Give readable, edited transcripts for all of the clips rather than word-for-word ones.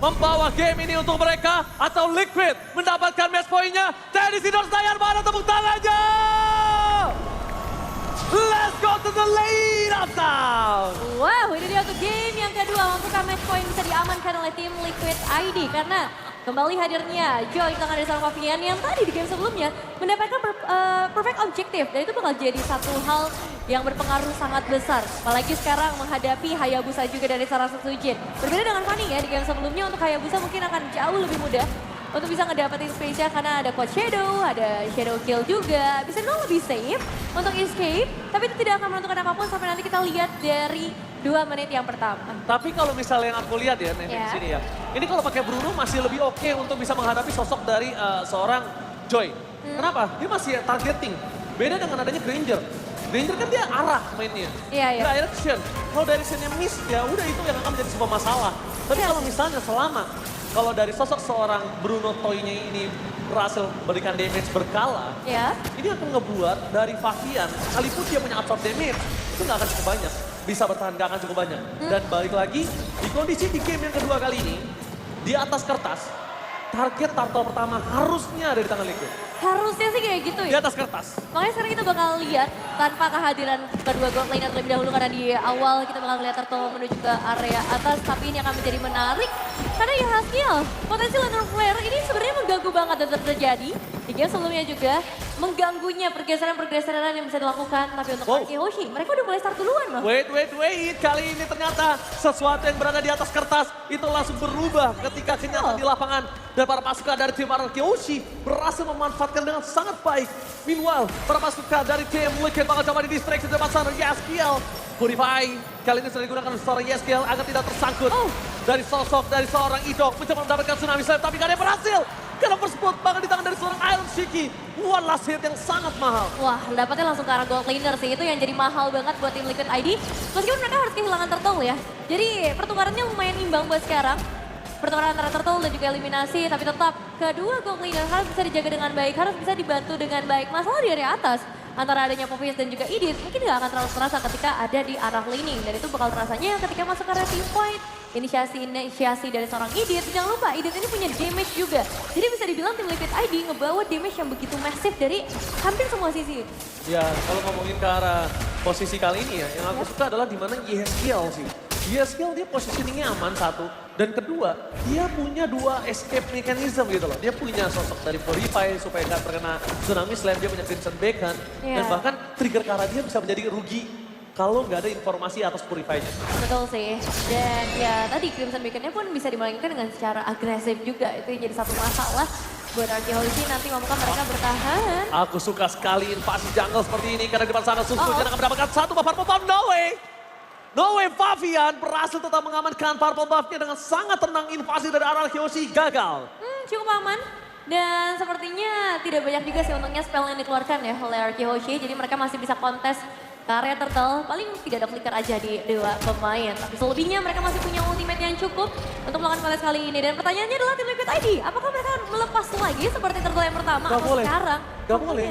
membawa game ini untuk mereka atau Liquid mendapatkan match point-nya. Teddy Sidor Dayan, mana tepuk tangannya? Let's go to the lane of town. Wow, ini dia untuk game yang kedua untuk match point bisa diamankan oleh tim Liquid ID karena kembali hadirnya Joy di tangan dari seorang Favian yang tadi di game sebelumnya mendapatkan perfect objective dan itu bakal jadi satu hal yang berpengaruh sangat besar. Apalagi sekarang menghadapi Hayabusa juga dari seorang Setsujin. Berbeda dengan Fanny ya, di game sebelumnya untuk Hayabusa mungkin akan jauh lebih mudah untuk bisa ngedapetin space-nya karena ada Quad Shadow, ada Shadow Kill juga. Bisa dibilang lebih safe untuk escape, tapi itu tidak akan menentukan apapun sampai nanti kita lihat dari 2 menit yang pertama. Tapi kalau misalnya yang aku lihat ya, di sini ya. Ini kalau pakai Bruno masih lebih oke untuk bisa menghadapi sosok dari seorang Joy. Kenapa? Dia masih targeting. Beda dengan adanya Granger. Granger kan dia arah mainnya. Iya. Direction. Kalau directionnya miss, ya udah itu yang akan menjadi sebuah masalah. Tapi kalau misalnya kalau dari sosok seorang Bruno Toy-nya ini berhasil berikan damage berkala, ini akan ngebuat dari Favian, sekalipun dia punya absorb damage, itu nggak akan cukup banyak. Bisa bertahan, nggak akan cukup banyak. Dan balik lagi, di kondisi di game yang kedua kali ini, di atas kertas, target turtle pertama harusnya ada di tangan Liquid. Harusnya sih kayak gitu Di ya. atas kertas. Makanya sekarang kita bakal lihat tanpa kehadiran kedua gold laner terlebih dahulu karena di awal kita bakal lihat Turtle menuju ke area atas. Tapi ini akan menjadi menarik karena ya Haskill, potensi laner flare ini sebenarnya mengganggu banget dan terjadi. Di game sebelumnya juga mengganggunya pergeseran-pergeseran yang bisa dilakukan. Tapi untuk Arki Hoshi, mereka udah mulai start duluan loh. Wait. Kali ini ternyata sesuatu yang berada di atas kertas itu langsung berubah ketika kenyataan di lapangan. Dan para pasukan dari tim Arki Hoshi berhasil memanfaatkan dengan sangat baik. Meanwhile, para pasukan dari tim Liquid bakal coba di distraction di depan sana Yaskiel. Purify, kali ini sudah digunakan seorang Yaskiel agar tidak tersangkut. Dari sosok dari seorang Idok mencoba mendapatkan Tsunami Slam tapi gak ada yang berhasil. Karena berspot bahkan di tangan dari seorang Iron Shiki. One last hit yang sangat mahal. Wah, dapatnya langsung ke arah gold laner sih. Itu yang jadi mahal banget buat tim Liquid ID. Meskipun mereka harus kehilangan Turtle ya. Jadi pertukarannya lumayan imbang buat sekarang. Pertukaran antara Turtle dan juga eliminasi. Tapi tetap kedua gold laner harus bisa dijaga dengan baik. Harus bisa dibantu dengan baik. Masalah di area atas antara adanya Povis dan juga Idit mungkin nggak akan terlalu terasa ketika ada di arah laning. Dan itu bakal terasanya ketika masuk ke area team fight. Inisiasi dari seorang Idit. Jangan lupa Idit ini punya damage juga. Jadi bisa dibilang tim Liquid ID ngebawa damage yang begitu masif dari hampir semua sisi. Ya, kalau ngomongin ke arah posisi kali ini ya, yang aku suka adalah di mana Yeskiel sih. Yeskiel dia positioningnya aman satu. Dan kedua, dia punya 2 escape mechanism gitu loh. Dia punya sosok dari Purify supaya nggak terkena Tsunami Slam. Dia punya Crimson Bacon. Dan bahkan trigger ke arah dia bisa menjadi rugi kalau nggak ada informasi atas Purify-nya. Betul sih. Dan ya tadi Crimson Beacon-nya pun bisa dimainkan dengan secara agresif juga. Itu yang jadi satu masalah buat Arki Hoshi nanti mampukah mereka bertahan. Aku suka sekali invasi jungle seperti ini karena di depan sana Setsujin akan mendapatkan satu Purple Buff. No way Favian berhasil tetap mengamankan Purple Buff-nya dengan sangat tenang. Invasi dari arah Arki Hoshi gagal. Cukup aman. Dan sepertinya tidak banyak juga sih untungnya spell yang dikeluarkan ya oleh Arki Hoshi. Jadi mereka masih bisa kontes ke area Turtle. Paling tidak ada flicker aja di 2 pemain. Tapi selebihnya mereka masih punya ultimate yang cukup untuk melakukan kontes kali ini. Dan pertanyaannya adalah tim Liquid ID. Apakah mereka melepas lagi seperti Turtle yang pertama atau sekarang? Gak boleh.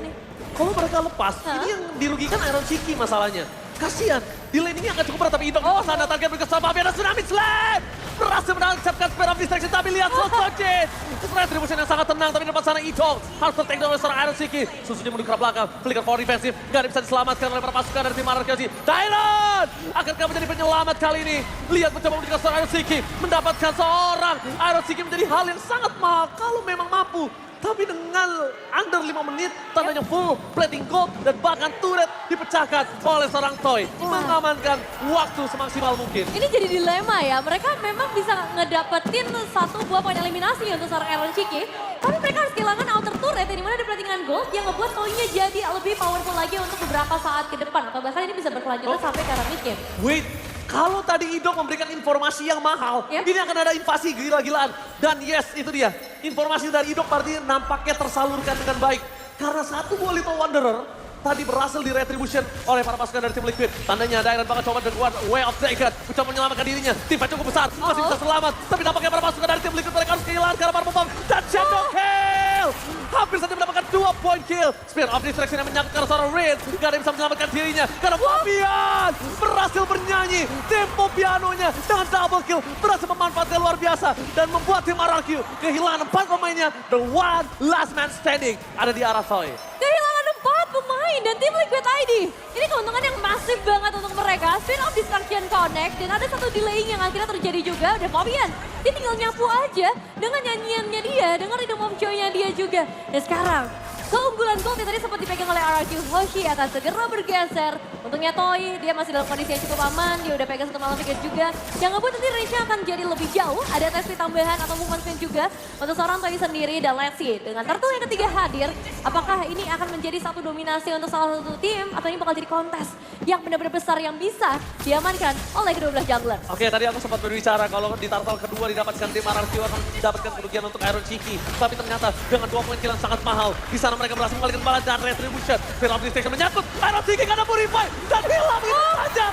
Kalau mereka lepas, ini yang dirugikan Iron Shiki masalahnya. Kasian, di lane ini akan cukup berat tapi Idok di sana target bersama ada Tsunami Slam. Berhasil menangkapkan Spear of Distraction tapi lihat Setsujin. Retribution yang sangat tenang tapi di depan sana Idok harus tertake down oleh seorang Iron Shiki. Setsujin menuju ke belakang, flicker for defensive. Gak bisa diselamatkan oleh para pasukan dari tim Arki Hoshi. Thailand akankah menjadi penyelamat kali ini. Lihat mencoba menuju ke seorang Iron Shiki. Mendapatkan seorang Iron Shiki menjadi hal yang sangat mahal kalau memang mampu. Tapi dengan under 5 menit, tandanya full plating gold dan bahkan turret dipecahkan oleh seorang Toy. Mengamankan waktu semaksimal mungkin. Ini jadi dilema ya, mereka memang bisa ngedapetin 1 buah poin eliminasi untuk seorang Iron Shiki. Tapi mereka harus kehilangan outer turret yang dimana ada platingan gold yang ngebuat Toy-nya jadi lebih powerful lagi untuk beberapa saat ke depan. Atau bahkan ini bisa berkelanjutan sampai ke arah mid game. Wait. Kalau tadi Idok memberikan informasi yang mahal, ini akan ada invasi gila-gilaan. Dan yes, itu dia. Informasi dari Idok berarti nampaknya tersalurkan dengan baik. Karena satu buah Little Wanderer tadi berhasil di retribution oleh para pasukan dari tim Liquid. Tandanya Dairan bakal coba dengan Way of Dragon. Mencoba menyelamatkan dirinya. Tim fight cukup besar, masih bisa selamat. Tapi nampaknya para pasukan dari tim Liquid mereka harus kehilangan karena Purple Buff dan Shadow Kill. Hampir saja mendapatkan 2 point kill. Spear of Distraction yang menyangkut karena seorang Reigns. Gak ada yang bisa menyelamatkan dirinya. Karena Fabian berhasil bernyanyi. Tempo pianonya dengan double kill. Berhasil memanfaatkan luar biasa. Dan membuat tim RRQ kehilangan 4 pemainnya. The one last man standing ada di arah Soy. Kehilangan 4 pemain dan tim Liquid ID. Ini keuntungan yang masif banget untuk mereka. Spin of Distraction connect dan ada satu delay yang akhirnya terjadi juga. Dan Fabian, dia tinggal nyapu aja dengan nyanyiannya dia, dengan rhythm of joy-nya dia juga. Dan sekarang, keunggulan gold yang tadi sempat dipegang oleh RRQ Hoshi akan segera bergeser. Untungnya Toy, dia masih dalam kondisi yang cukup aman. Dia udah pegang satu Maleficent juga. Yang ngebuat nanti range-nya akan jadi lebih jauh. Ada tes speed tambahan atau movement speed juga untuk seorang Toy sendiri. Dan let's see, dengan turtle yang ketiga hadir, apakah ini akan menjadi satu dominasi untuk salah satu tim? Atau ini bakal jadi kontes yang benar-benar besar yang bisa diamankan oleh kedua belah jungler? Oke, tadi aku sempat berbicara kalau di turtle kedua didapatkan tim RRQ akan mendapatkan kerugian untuk Iron Cheeky. Tapi ternyata dengan 2 poin kill yang sangat mahal, di sana mereka berhasil mengalihkan balas dan retribution. Fear of Distraction menyangkut Iron Cheeky karena Purify dan hilang itu saja.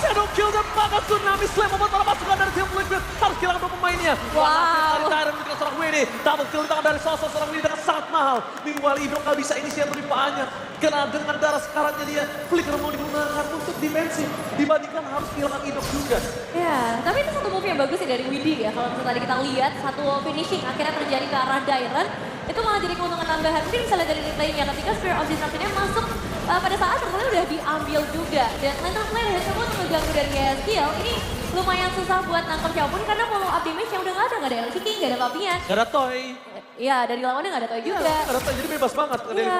Shadow kill dan maka Tsunami Slam membuat para pasukan dari tim Liquid harus kehilangan 2 pemainnya. Wow. Dari dengan seorang Winnie, double kill di tangan dari sosok seorang Winnie dengan sangat mahal. Meanwhile Ido nggak bisa inisiatif rimpaannya. Karena dengan darah sekaratnya dia, Flicker mau digunakan untuk defensif dibandingkan harus kehilangan Ido juga. Ya, tapi itu satu move yang bagus ya dari Widdy ya. Kalau misalnya tadi kita lihat satu finishing akhirnya terjadi ke arah Dairon, itu malah jadi keuntungan tambahan. Mungkin bisa lihat dari replaynya ketika Spear of Disruption-nya masuk pada saat ternyata udah diambil juga. Dan Lantern Flare yang coba untuk mengganggu dari Skill, ini lumayan susah buat nangkep siapapun karena follow up damage yang udah nggak ada Iron Cheeky, nggak ada Fabian. Gak ada Toy. Iya, dari lawannya nggak ada Toy juga. Gak ada Toy, jadi bebas banget. Iya.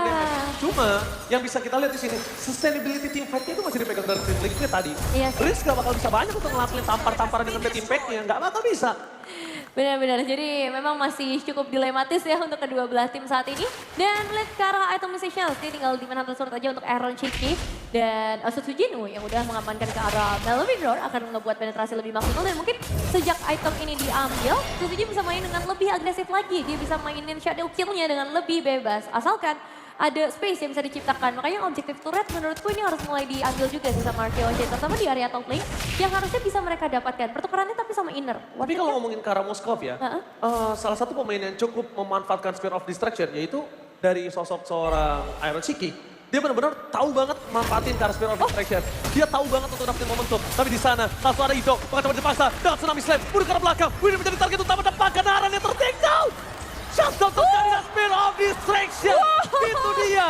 Cuma yang bisa kita lihat di sini, sustainability team fight-nya itu masih dipegang dari tim Liquid tadi. Iya sih. Riz gak bakal bisa banyak untuk ngelakuin tampar-tamparan dengan bad impact-nya, gak bakal bisa. Benar-benar, jadi memang masih cukup dilematis ya untuk kedua belah tim saat ini. Dan melihat ke arah itemization, ini tinggal di mana surat aja untuk Iron Cheeky. Dan Sutsujinu yang udah mengamankan ke arah Melvin akan ngebuat penetrasi lebih maksimal. Dan mungkin sejak item ini diambil, Sutsujinu bisa main dengan lebih agresif lagi. Dia bisa mainin shadow kill-nya dengan lebih bebas. Asalkan ada space yang bisa diciptakan. Makanya objektif turret menurutku ini harus mulai diambil juga sih sama Arkeology. Terutama di area top lane yang harusnya bisa mereka dapatkan. Pertukarannya tapi sama inner. Tapi kalau ngomongin ke arah Moskov ya, salah satu pemain yang cukup memanfaatkan Spear of Distraction yaitu dari sosok seorang Iron Cheeky. Dia benar-benar tahu banget manfaatin ke arah Spear of Distraction. Dia tahu banget untuk dapetin momentum. Tapi di sana langsung ada Ido, mengancam dipaksa dengan Tsunami Slam. Mundur ke arah belakang, Winnie menjadi target utama dan Paganaran yang ter-take down. Shutdown terjadi dan Spear of Distraction. Itu dia.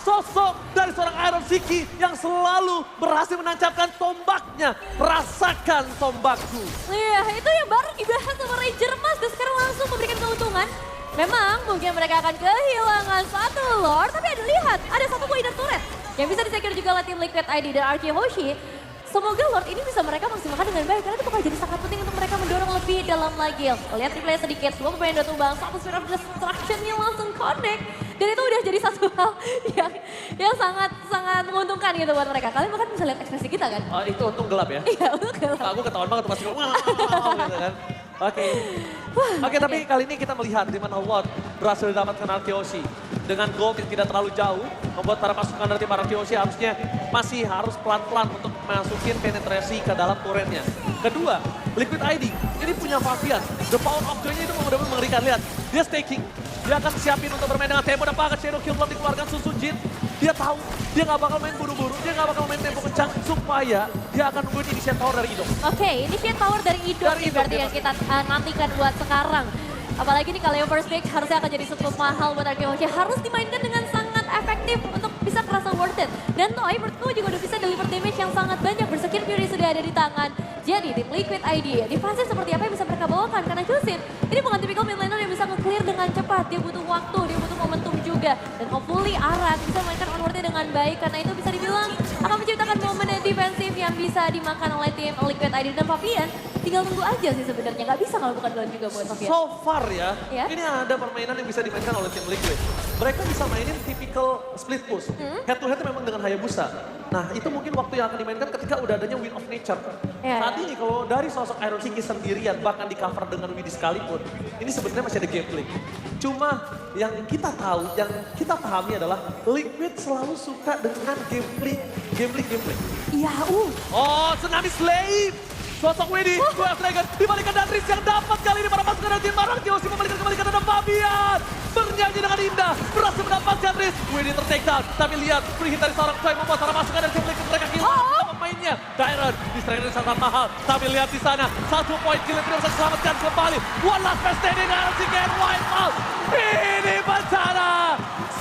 Sosok dari seorang Iron Cheeky yang selalu berhasil menancapkan tombaknya. Rasakan tombakku. Iya, itu yang baru dibahas sama Ranger Mas. Dan sekarang langsung memberikan keuntungan. Memang mungkin mereka akan kehilangan satu Lord. Tapi ada lihat, ada satu Wider Turret. Yang bisa disecure juga oleh tim Liquid ID dan RK Hoshi. Semoga Lord ini bisa mereka maksimalkan dengan baik. Karena itu bakal jadi sangat penting untuk mereka mendorong lebih dalam lagi. Lihat replay sedikit, semua pemain udah tumbang. Satu Spear of Destruction-nya langsung connect. Dan itu udah jadi satu hal yang sangat menguntungkan gitu buat mereka. Kalian bahkan bisa lihat ekspresi kita kan? Itu untung gelap ya? Iya, untung gelap. Aku ketahuan banget masih gitu kan. Oke, tapi kali ini kita melihat di mana Lord berhasil didapatkan Arkeoshi. Dengan gold yang tidak terlalu jauh, membuat para pasukan dari tim Arkeoshi harusnya masih harus pelan-pelan untuk masukin penetrasi ke dalam turretnya. Kedua, Liquid ID ini punya Fabian. The power of joy-nya itu benar-benar mengerikan. Lihat, dia staking. Dia akan siapin untuk bermain dengan tempo dan banget Shadow Kill belum dikeluarkan Sun Jin. Dia tahu dia nggak bakal main buru-buru, dia nggak bakal main tempo kencang supaya dia akan nungguin initiate power dari Ido. Oke, initiate power dari Ido Dari nih Ido, berarti dia yang kita nantikan buat sekarang. Apalagi nih kalau yang first pick harusnya akan jadi cukup mahal buat Arkeology. Harus dimainkan dengan sangat efektif untuk bisa kerasa worth it. Dan Toy menurutku juga udah bisa deliver damage yang sangat banyak. Bersekir Fury sudah ada di tangan. Jadi tim Liquid ID, defensive seperti apa yang bisa mereka bawakan? Karena Jusin ini bukan tipikal mid laner yang bisa nge-clear dengan cepat. Dia butuh waktu, dia butuh momentum juga. Dan hopefully Aran bisa mainkan onwardnya dengan baik. Karena itu bisa dibilang akan menciptakan momen defensif yang bisa dimakan oleh tim Liquid ID. Dan Fabian tinggal tunggu aja sih sebenarnya. Nggak bisa kalau bukan Glenn juga buat Fabian. So far ya, Ya. ini ada permainan yang bisa dimainkan oleh tim Liquid. Mereka bisa mainin typical split push. Head to head memang dengan Hayabusa. Nah itu mungkin waktu yang akan dimainkan ketika udah adanya Wind of Nature. Ya, Saat ini kalau dari sosok Iron Cheeky sendirian bahkan di cover dengan Widdy sekalipun, ini sebenarnya masih ada gameplay. Cuma yang kita tahu, yang kita pahami adalah Liquid selalu suka dengan gameplay. Iya, Oh, Tsunami Slave. Sosok Widdy, dua Dragon, dibalikan dan Riz yang dapat kali ini para pasukan dari tim Marang. Kiosi membalikan kembali ke dalam Fabian. Bernyanyi dengan indah, berhasil mendapatkan menyelamatkan Riz. Winnie ter-take down, tapi lihat free hit dari seorang Choi membuat seorang masukan dari tim Liquid. Mereka kehilangan pemainnya. Tyron distrike dari sangat mahal, tapi lihat di sana 1 poin kill yang tidak bisa diselamatkan kembali. One last best standing dari RNCK and wipe out. Ini bencana.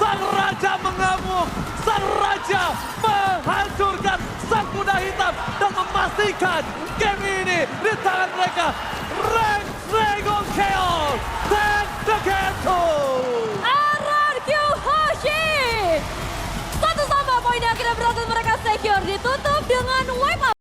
Sang Raja mengamuk, Sang Raja menghancurkan sang kuda hitam dan memastikan game ini di tangan mereka. Rank Dragon Chaos, take the game to RRQ Hoshi. 1 sama poin yang akhirnya berhasil mereka secure. Ditutup dengan wipe out.